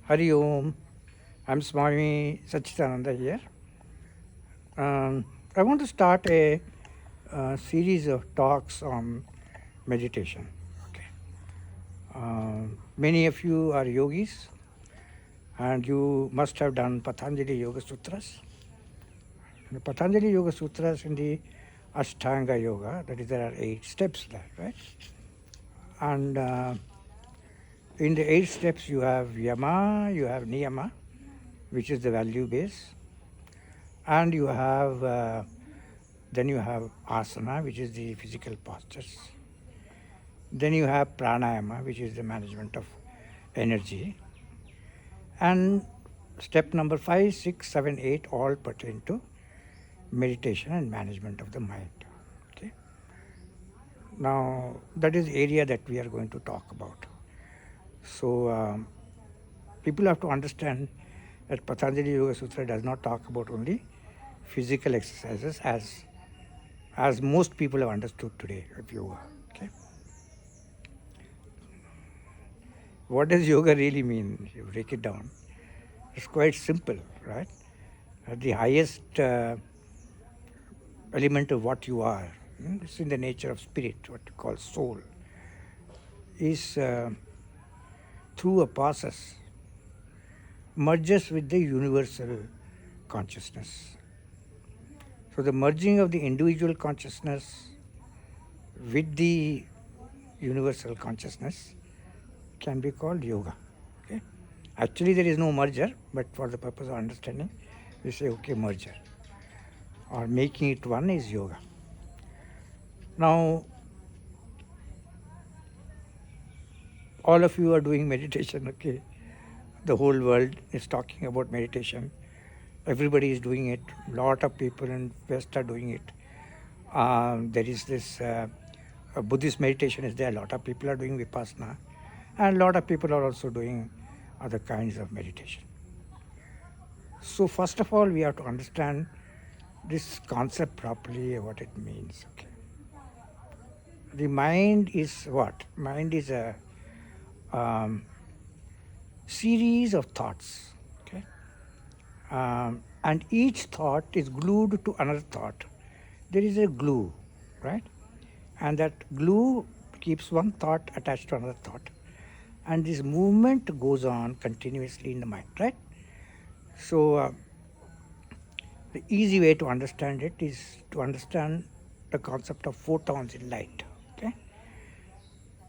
Hari Om. I'm Swami Satchitananda here. I want to start a series of talks on meditation. Okay. Many of you are yogis and you must have done Patanjali Yoga Sutras. The Patanjali Yoga Sutras in the Ashtanga Yoga, that is, there are 8 steps there, right? And in the 8 steps you have Yama, you have Niyama, which is the value base, and you have then you have asana, which is the physical postures. Then you have pranayama, which is the management of energy. And step number 5, 6, 7, 8 all pertain to meditation and management of the mind. Okay. Now that is the area that we are going to talk about. So people have to understand that Patanjali Yoga Sutra does not talk about only physical exercises as most people have understood today of yoga. Okay. What does yoga really mean? You break it down. It's quite simple, right? The highest element of what you are, it's in the nature of spirit, what you call soul, is through a process merges with the universal consciousness. So the merging of the individual consciousness with the universal consciousness can be called yoga. Okay? Actually there is no merger, but for the purpose of understanding, we say, okay, merger. Or making it one is yoga. Now, all of you are doing meditation, okay? The whole world is talking about meditation. Everybody is doing it. A lot of people in West are doing it. There is this Buddhist meditation is there. A lot of people are doing vipassana. And a lot of people are also doing other kinds of meditation. So first of all, we have to understand this concept properly, what it means. Okay. The mind is what? Mind is a series of thoughts. Okay. And each thought is glued to another thought. There is a glue, right? And that glue keeps one thought attached to another thought. And this movement goes on continuously in the mind, right? So the easy way to understand it is to understand the concept of photons in light. Okay?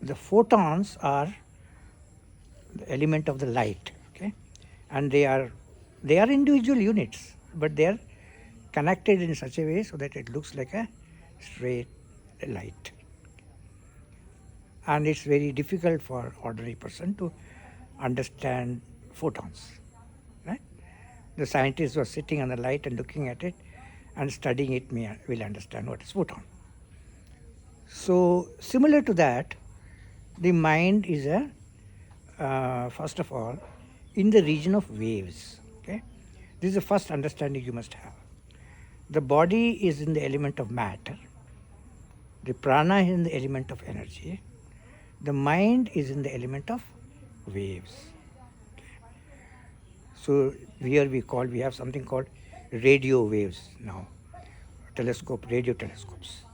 The photons are the element of the light, okay? And they are individual units, but they are connected in such a way so that it looks like a straight light. And it's very difficult for ordinary person to understand photons, right? The scientists who are sitting on the light and looking at it and studying it will understand what is photon. So similar to that, the mind is first of all, in the region of waves. Okay, this is the first understanding you must have. The body is in the element of matter. The prana is in the element of energy. The mind is in the element of waves. Okay. So here we have something called radio waves now, radio telescopes.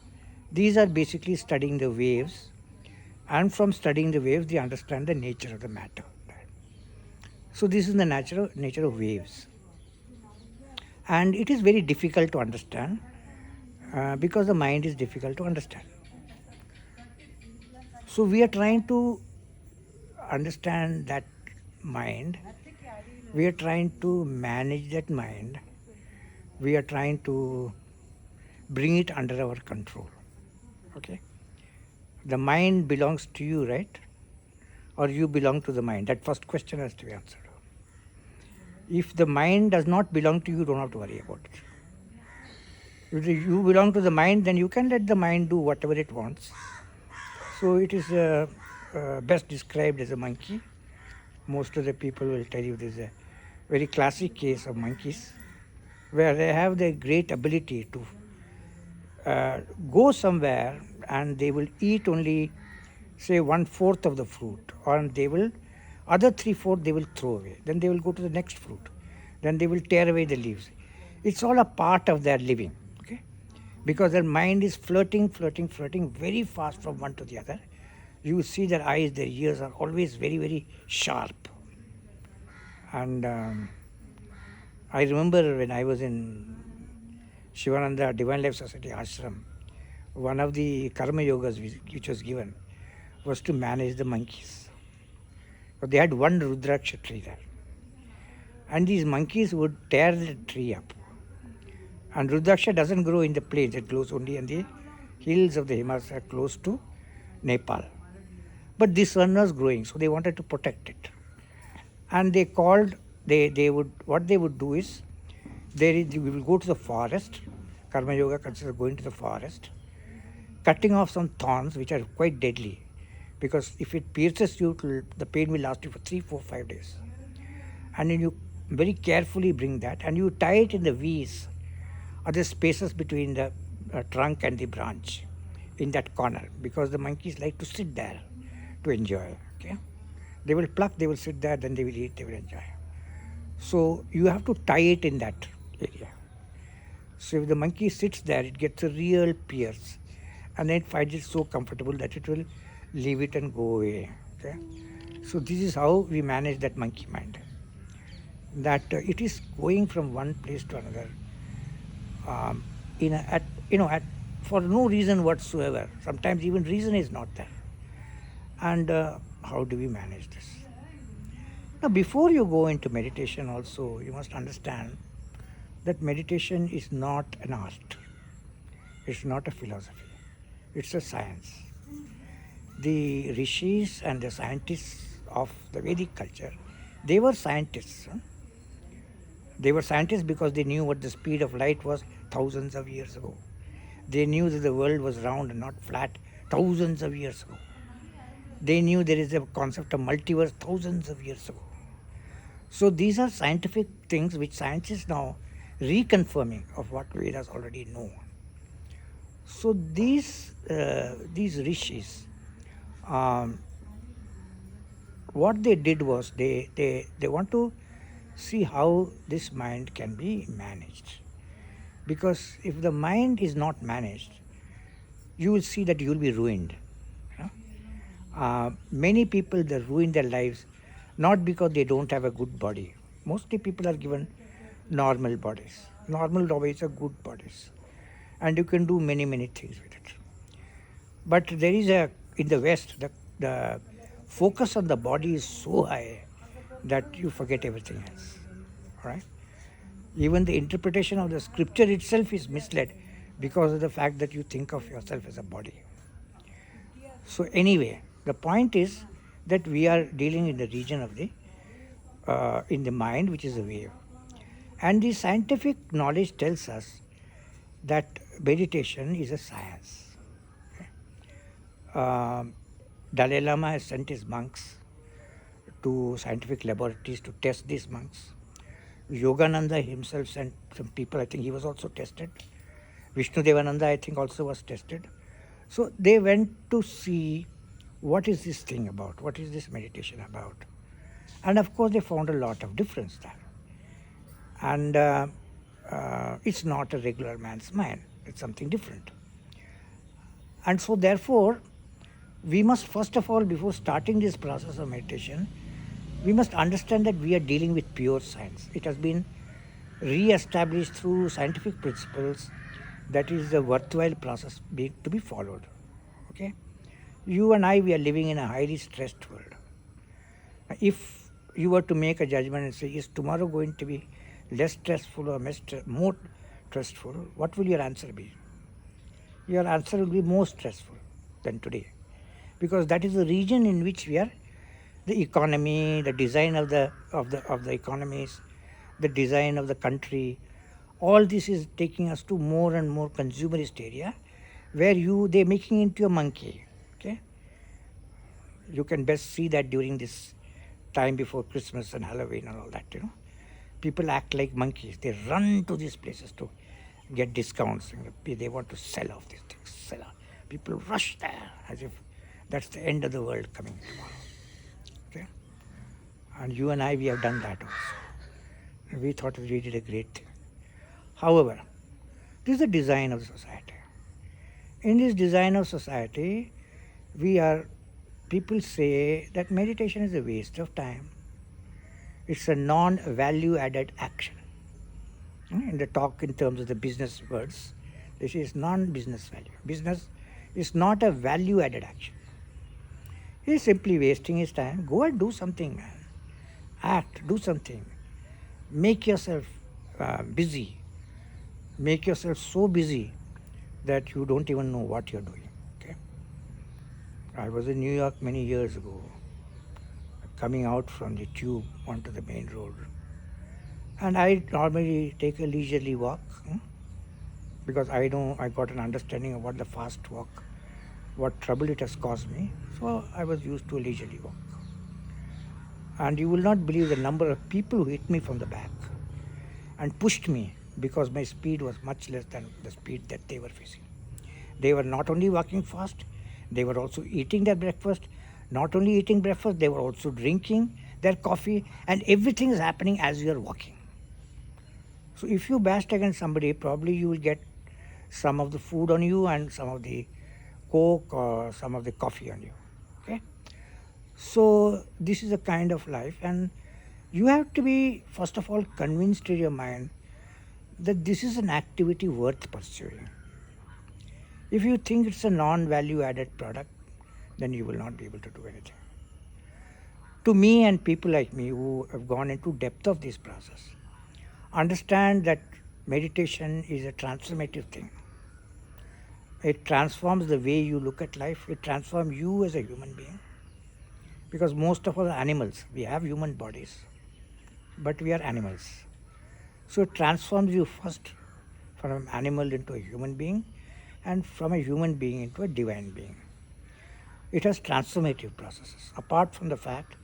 These are basically studying the waves, and from studying the waves, they understand the nature of the matter. So this is the nature of waves. And it is very difficult to understand because the mind is difficult to understand. So we are trying to understand that mind. We are trying to manage that mind. We are trying to bring it under our control. Okay? The mind belongs to you, right? Or you belong to the mind? That first question has to be answered. If the mind does not belong to you, you don't have to worry about it. If you belong to the mind, then you can let the mind do whatever it wants. So it is best described as a monkey. Most of the people will tell you this is a very classic case of monkeys, where they have the great ability to go somewhere and they will eat only, say, 1/4 of the fruit, or they will Other 3/4 they will throw away. Then they will go to the next fruit. Then they will tear away the leaves. It's all a part of their living, okay? Because their mind is flirting very fast from one to the other. You will see their eyes, their ears are always very, very sharp. And I remember when I was in Shivananda Divine Life Society ashram, one of the karma yogas which was given was to manage the monkeys. So they had one Rudraksha tree there. And these monkeys would tear the tree up. And Rudraksha doesn't grow in the plains, it grows only in the hills of the Himalayas close to Nepal. But this one was growing, so they wanted to protect it. And they called, what they would do is, we will go to the forest. Karma Yoga considers going to the forest, cutting off some thorns which are quite deadly. Because if it pierces you, the pain will last you for 3, 4, 5 days. And then you very carefully bring that and you tie it in the V's, or the spaces between the trunk and the branch, in that corner, because the monkeys like to sit there to enjoy. Okay, they will pluck, they will sit there, then they will eat, they will enjoy. So you have to tie it in that area. So if the monkey sits there, it gets a real pierce, and then it finds it so comfortable that it will leave it and go away. Okay, so this is how we manage that monkey mind. That it is going from one place to another, for no reason whatsoever. Sometimes even reason is not there. And how do we manage this? Now, before you go into meditation also, you must understand that meditation is not an art. It's not a philosophy. It's a science. The rishis and the scientists of the Vedic culture, they were scientists. They were scientists because they knew what the speed of light was thousands of years ago. They knew that the world was round and not flat thousands of years ago. They knew there is a concept of multiverse thousands of years ago. So these are scientific things which science is now reconfirming of what Vedas already know. So these rishis, what they did was they want to see how this mind can be managed. Because if the mind is not managed, you will see that you will be ruined. Many people, they ruin their lives not because they don't have a good body. Mostly people are given normal bodies. Normal bodies are good bodies. And you can do many, many things with it. But there is in the West, the focus on the body is so high that you forget everything else. All right? Even the interpretation of the scripture itself is misled because of the fact that you think of yourself as a body. So anyway, the point is that we are dealing in the region of in the mind, which is a wave. And the scientific knowledge tells us that meditation is a science. Dalai Lama has sent his monks to scientific laboratories to test these monks. Yogananda himself sent some people, I think he was also tested. Vishnudevananda, I think, also was tested. So they went to see what is this thing about, what is this meditation about. And of course they found a lot of difference there. And it's not a regular man's mind, it's something different. And so therefore, we must first of all, before starting this process of meditation, we must understand that we are dealing with pure science. It has been re-established through scientific principles. That is a worthwhile process to be followed. Okay? You and I, we are living in a highly stressed world. If you were to make a judgment and say, is tomorrow going to be less stressful or more stressful, what will your answer be? Your answer will be more stressful than today. Because that is the region in which we are. The economy, the design of the economies, the design of the country, all this is taking us to more and more consumerist area, where they're making into a monkey. Okay, you can best see that during this time before Christmas and Halloween and all that. People act like monkeys. They run to these places to get discounts. They want to sell off these things. People rush there as if that's the end of the world coming tomorrow. Okay? And you and I, we have done that also. We thought we did a great thing. However, this is the design of society. In this design of society, people say that meditation is a waste of time. It's a non-value added action. In the talk in terms of the business words, this is non-business value. Business is not a value added action. He's simply wasting his time. Go and do something, man. Act, do something. Make yourself busy. Make yourself so busy that you don't even know what you're doing. Okay? I was in New York many years ago, coming out from the tube onto the main road. And I normally take a leisurely walk because I know I got an understanding of what the fast walk, what trouble it has caused me. So I was used to a leisurely walk. And you will not believe the number of people who hit me from the back and pushed me because my speed was much less than the speed that they were facing. They were not only walking fast, they were also eating their breakfast. Not only eating breakfast, they were also drinking their coffee, and everything is happening as you are walking. So if you bash against somebody, probably you will get some of the food on you and some of the coke or some of the coffee on you. Okay? So this is a kind of life, and you have to be, first of all, convinced in your mind that this is an activity worth pursuing. If you think it's a non-value added product, then you will not be able to do anything. To me and people like me who have gone into depth of this process, understand that meditation is a transformative thing. It transforms the way you look at life. It transforms you as a human being. Because most of us are animals. We have human bodies, but we are animals. So it transforms you first from an animal into a human being, and from a human being into a divine being. It has transformative processes. Apart from the fact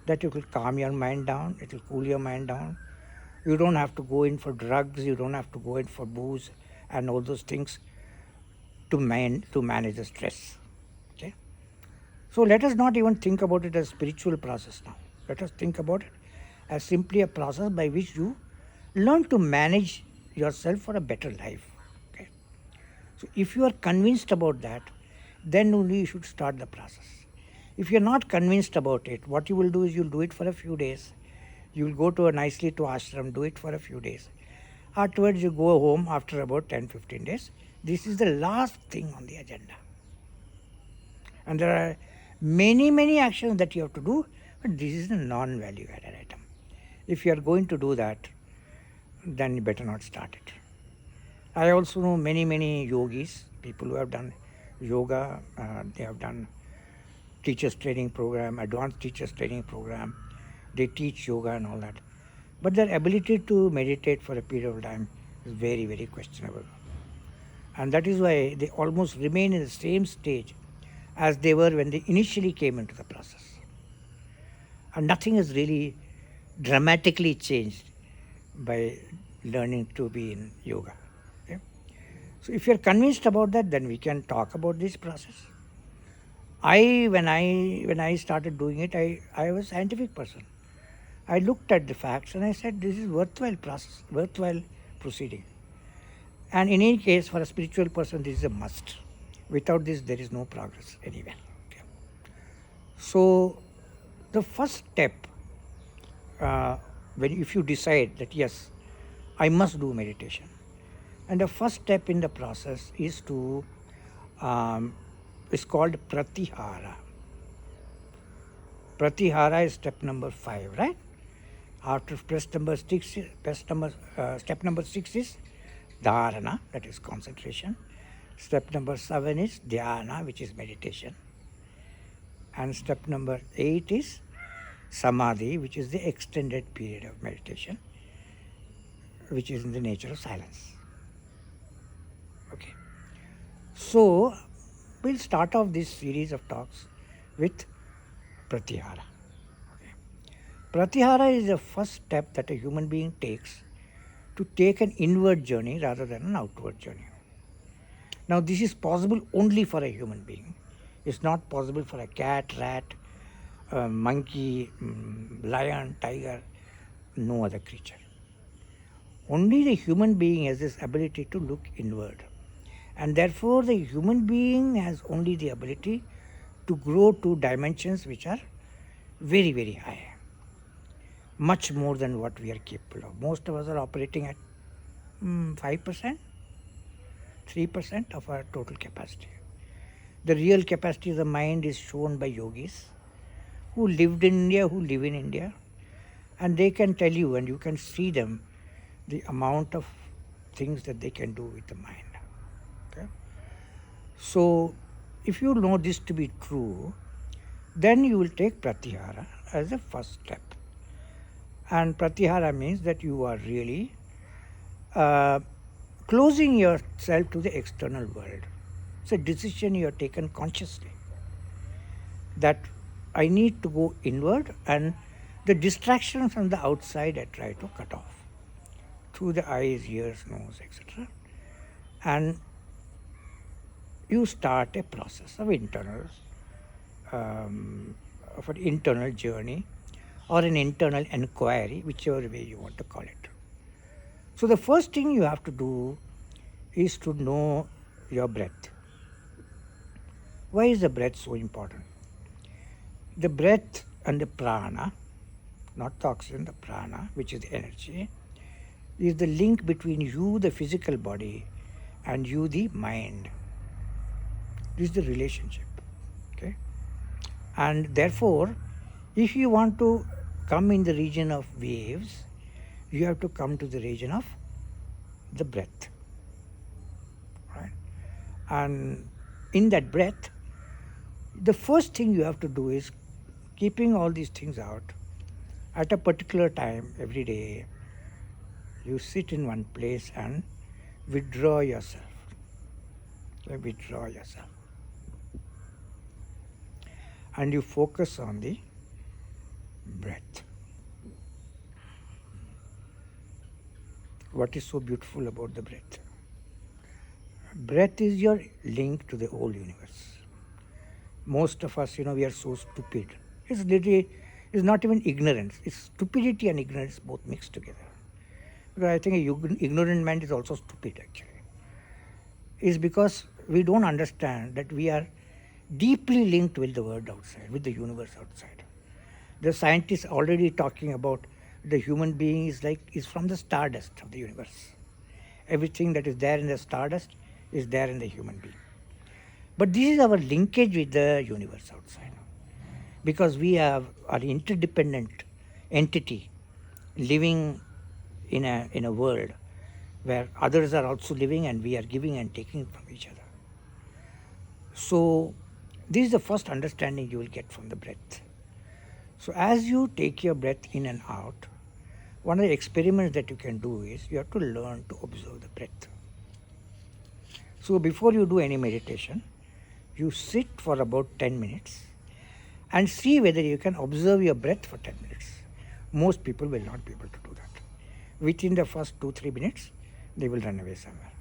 that it will calm your mind down, it will cool your mind down. You don't have to go in for drugs, you don't have to go in for booze and all those things to manage the stress. Okay? So let us not even think about it as a spiritual process now. Let us think about it as simply a process by which you learn to manage yourself for a better life. Okay? So if you are convinced about that, then only you should start the process. If you are not convinced about it, what you will do is you will do it for a few days. You will go to nicely to ashram, do it for a few days. Afterwards, you go home after about 10-15 days. This is the last thing on the agenda. And there are many actions that you have to do, but this is a non-value added item. If you are going to do that, then you better not start it. I also know many yogis, people who have done yoga, they have done teachers training program, advanced teachers training program. They teach yoga and all that. But their ability to meditate for a period of time is very questionable. And that is why they almost remain in the same stage as they were when they initially came into the process. And nothing has really dramatically changed by learning to be in yoga. Okay? So if you're convinced about that, then we can talk about this process. When I started doing it, I was a scientific person. I looked at the facts and I said, this is worthwhile process, worthwhile proceeding. And in any case, for a spiritual person, this is a must. Without this, there is no progress anywhere. Okay. So the first step, if you decide that yes, I must do meditation, and the first step in the process is to, it's called pratihara. Pratihara is step number 5, right? After step number 6 is dharana, that is concentration. Step number 7 is dhyana, which is meditation. And step number 8 is samadhi, which is the extended period of meditation, which is in the nature of silence. Okay. So we'll start off this series of talks with pratihara. Pratihara is the first step that a human being takes to take an inward journey rather than an outward journey. Now, this is possible only for a human being. It's not possible for a cat, rat, monkey, lion, tiger, no other creature. Only the human being has this ability to look inward. And therefore the human being has only the ability to grow to dimensions which are very, very high. Much more than what we are capable of. Most of us are operating at 5%, 3% of our total capacity. The real capacity of the mind is shown by yogis who lived in India, who live in India, and they can tell you, and you can see them, the amount of things that they can do with the mind. Okay? So, if you know this to be true, then you will take pratyahara as a first step. And pratyahara means that you are really closing yourself to the external world. It's a decision you have taken consciously that I need to go inward, and the distractions from the outside I try to cut off through the eyes, ears, nose, etc. And you start a process of an internal journey or an internal inquiry, whichever way you want to call it. So the first thing you have to do is to know your breath. Why is the breath so important? The breath and the prana, not the oxygen, the prana, which is the energy, is the link between you, the physical body, and you, the mind. This is the relationship. Okay? And therefore, if you want to come in the region of waves, you have to come to the region of the breath. Right? And in that breath, the first thing you have to do is keeping all these things out at a particular time every day. You sit in one place and withdraw yourself. Withdraw yourself. And you focus on the breath. What is so beautiful about the breath? Breath is your link to the whole universe. Most of us, we are so stupid. It's literally, it's not even ignorance. It's stupidity and ignorance both mixed together. Because I think an ignorant man is also stupid actually. It's because we don't understand that we are deeply linked with the world outside, with the universe outside. The scientists already talking about the human being is from the stardust of the universe. Everything that is there in the stardust is there in the human being. But this is our linkage with the universe outside. Because we are an interdependent entity living in a world where others are also living and we are giving and taking from each other. So this is the first understanding you will get from the breath. So as you take your breath in and out, one of the experiments that you can do is you have to learn to observe the breath. So before you do any meditation, you sit for about 10 minutes and see whether you can observe your breath for 10 minutes. Most people will not be able to do that. Within the first 2-3 minutes, they will run away somewhere.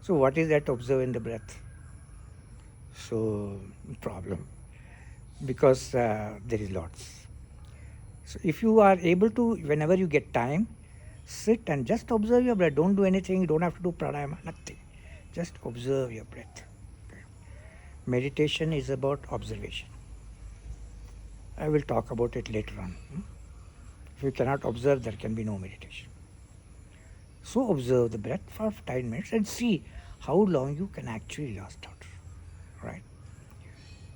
So what is that observing the breath? So problem, because there is lots. So if you are able to, whenever you get time, sit and just observe your breath. Don't do anything, you don't have to do pranayama, nothing. Just observe your breath. Okay. Meditation is about observation. I will talk about it later on. If you cannot observe, there can be no meditation. So observe the breath for 10 minutes and see how long you can actually last out. Right?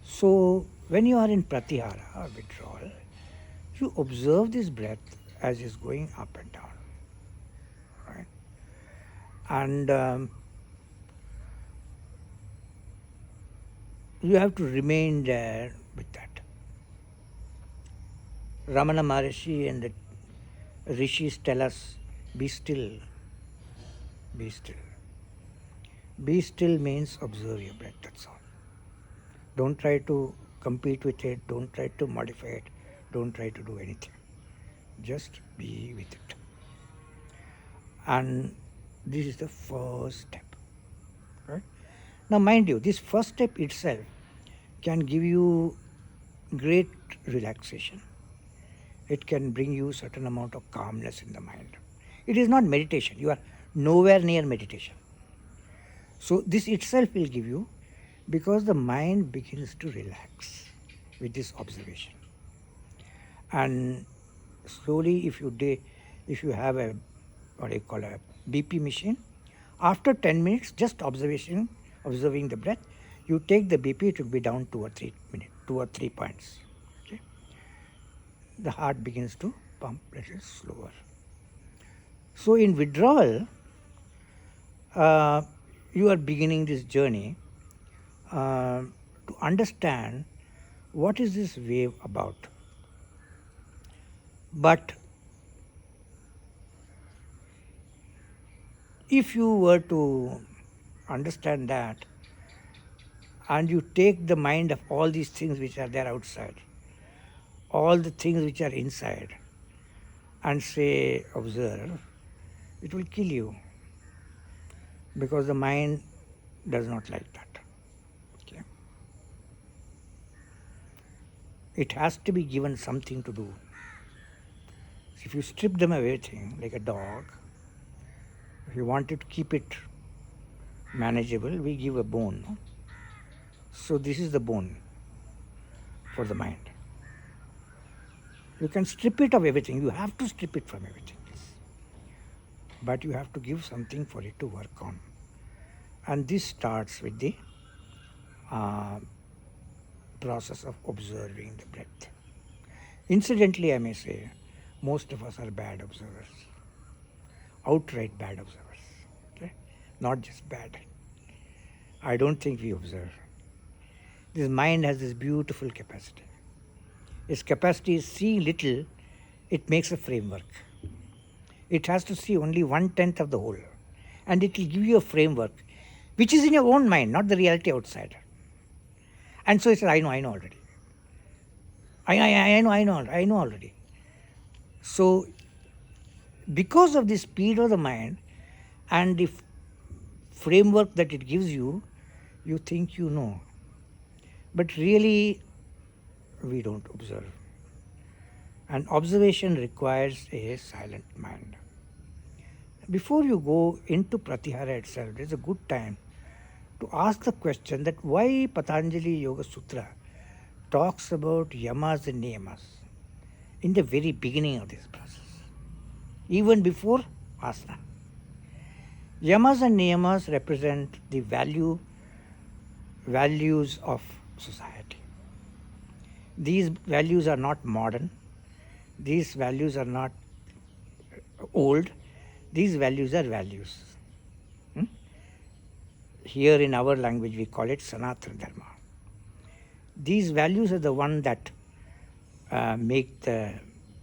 So when you are in pratyahara or withdrawal, you observe this breath as it's going up and down. Right? And you have to remain there with that. Ramana Maharishi and the rishis tell us, be still, be still. Be still means observe your breath, that's all. Don't try to compete with it, don't try to modify it, don't try to do anything. Just be with it. And this is the first step. Right? Now mind you, this first step itself can give you great relaxation. It can bring you certain amount of calmness in the mind. It is not meditation. You are nowhere near meditation. So this itself will give you, because the mind begins to relax with this observation. And slowly, if you have a BP machine, after 10 minutes, just observing the breath, you take the BP, it will be down 2 or 3 points. Okay? The heart begins to pump a little slower. So in withdrawal, you are beginning this journey to understand what is this wave about. But if you were to understand that, and you take the mind of all these things which are there outside, all the things which are inside, and say, observe, it will kill you, because the mind does not like that. Okay? It has to be given something to do. If you strip them everything, like a dog, if you wanted to keep it manageable, we give a bone. No? So this is the bone for the mind. You can strip it of everything. You have to strip it from everything. But you have to give something for it to work on. And this starts with the process of observing the breath. Incidentally, I may say, most of us are bad observers. Outright bad observers. Okay? Not just bad. I don't think we observe. This mind has this beautiful capacity. Its capacity is seeing little, it makes a framework. It has to see only 1/10 of the whole. And it will give you a framework which is in your own mind, not the reality outside. And so it says, I know already. I know already. So, because of the speed of the mind and the framework that it gives you, you think you know. But really, we don't observe. And observation requires a silent mind. Before you go into Pratyahara itself, it's a good time to ask the question that why Patanjali Yoga Sutra talks about yamas and niyamas in the very beginning of this process, even before asana. Yamas and niyamas represent the values of society. These values are not modern. These values are not old. These values are values. Here in our language we call it Sanatana Dharma. These values are the one that make the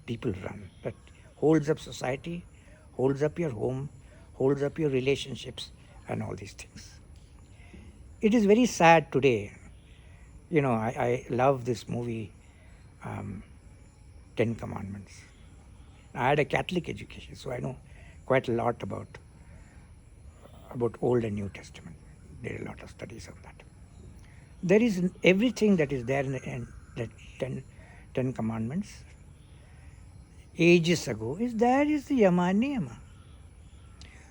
people run, that holds up society, holds up your home, holds up your relationships and all these things. It is very sad today. You know, I love this movie, 10 Commandments. I had a Catholic education, so I know quite a lot about Old and New Testament. Did a lot of studies on that. There is everything that is there in the 10 Commandments. Ages ago is the Yama and Niyama.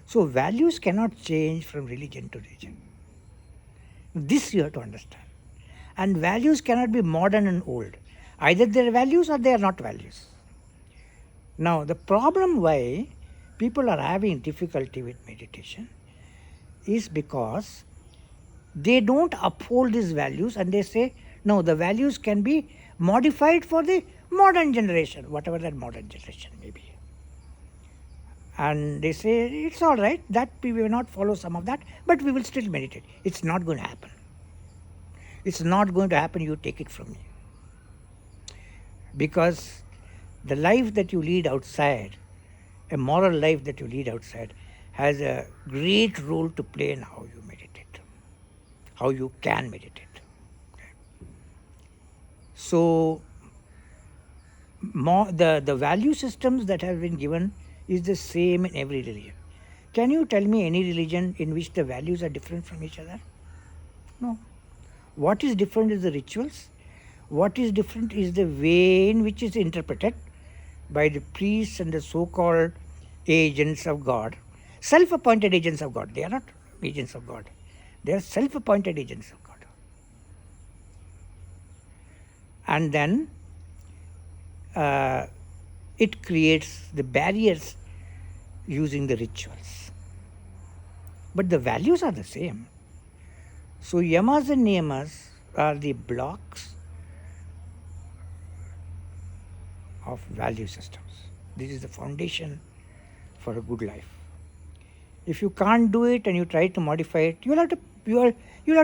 So values cannot change from religion to religion. This you have to understand. And values cannot be modern and old. Either they are values or they are not values. Now, the problem why people are having difficulty with meditation is because they don't uphold these values and they say, no, the values can be modified for the modern generation, whatever that modern generation may be. And they say, it's all right, that we will not follow some of that, but we will still meditate. It's not going to happen. It's not going to happen, you take it from me. Because the life that you lead outside, a moral life that you lead outside, has a great role to play in how you meditate, how you can meditate. Okay. So, the value systems that have been given is the same in every religion. Can you tell me any religion in which the values are different from each other? No. What is different is the rituals. What is different is the way in which is interpreted by the priests and the so-called agents of God, self-appointed agents of God. They are not agents of God. They are self-appointed agents of God. And then it creates the barriers using the rituals. But the values are the same. So yamas and niyamas are the blocks of value systems. This is the foundation for a good life. If you can't do it and you try to modify it, you'll have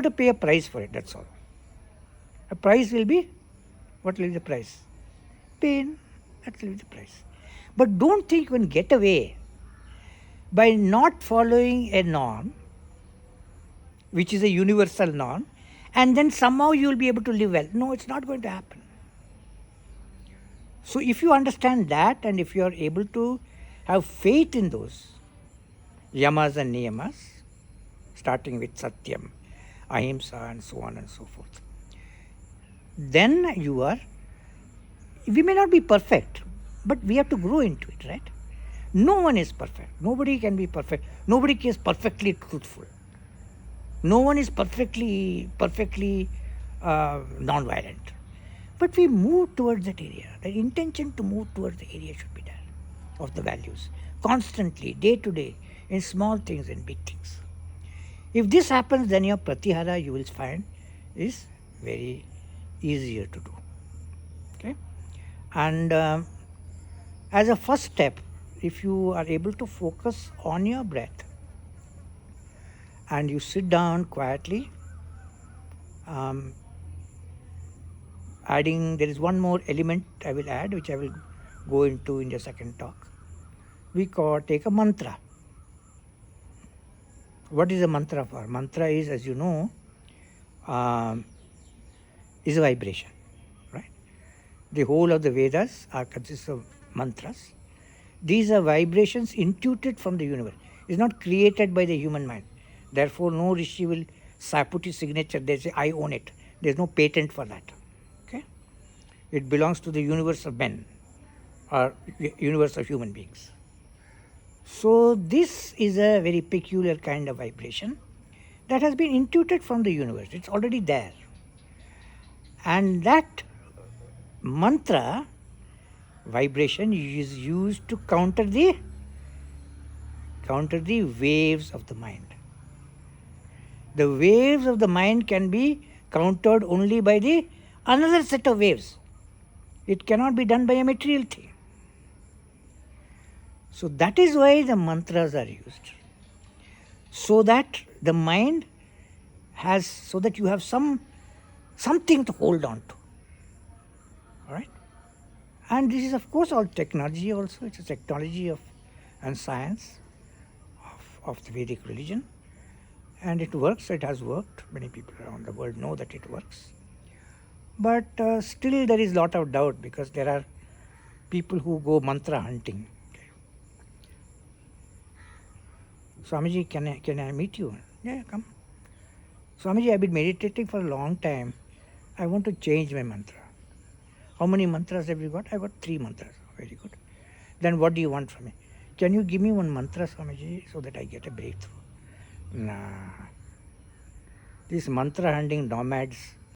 to pay a price for it, that's all. A price will be, what will be the price? Pain, that will be the price. But don't think you can get away by not following a norm, which is a universal norm, and then somehow you will be able to live well. No, it's not going to happen. So if you understand that, and if you are able to have faith in those yamas and niyamas, starting with satyam, ahimsa, and so on and so forth, then we may not be perfect, but we have to grow into it, right? No one is perfect. Nobody can be perfect. Nobody is perfectly truthful. No one is perfectly non-violent. But we move towards that area. The intention to move towards the area should be there, of the values, constantly, day to day, in small things and big things. If this happens, then your pratihara, you will find, is very easier to do. Okay? And as a first step, if you are able to focus on your breath and you sit down quietly, there is one more element I will add, which I will go into in the second talk. We take a mantra. What is a mantra for? Mantra is, as you know, is a vibration, right? The whole of the Vedas consists of mantras. These are vibrations intuited from the universe. It's not created by the human mind. Therefore, no rishi will put his signature. They say, I own it. There's no patent for that. Okay? It belongs to the universe of men or universe of human beings. So this is a very peculiar kind of vibration that has been intuited from the universe. It's already there. And that mantra vibration is used to counter the waves of the mind. The waves of the mind can be countered only by the another set of waves. It cannot be done by a material thing. So that is why the mantras are used. So that the mind so that you have something to hold on to. All right? And this is, of course, all technology also. It's a technology and science of the Vedic religion. And it works. It has worked. Many people around the world know that it works. But still there is a lot of doubt, because there are people who go mantra hunting. Swamiji, can I meet you? Yeah, come. Swamiji, I've been meditating for a long time. I want to change my mantra. How many mantras have you got? I got 3 mantras. Very good. Then what do you want from me? Can you give me one mantra, Swamiji, so that I get a breakthrough? Nah. These mantra hunting nomads,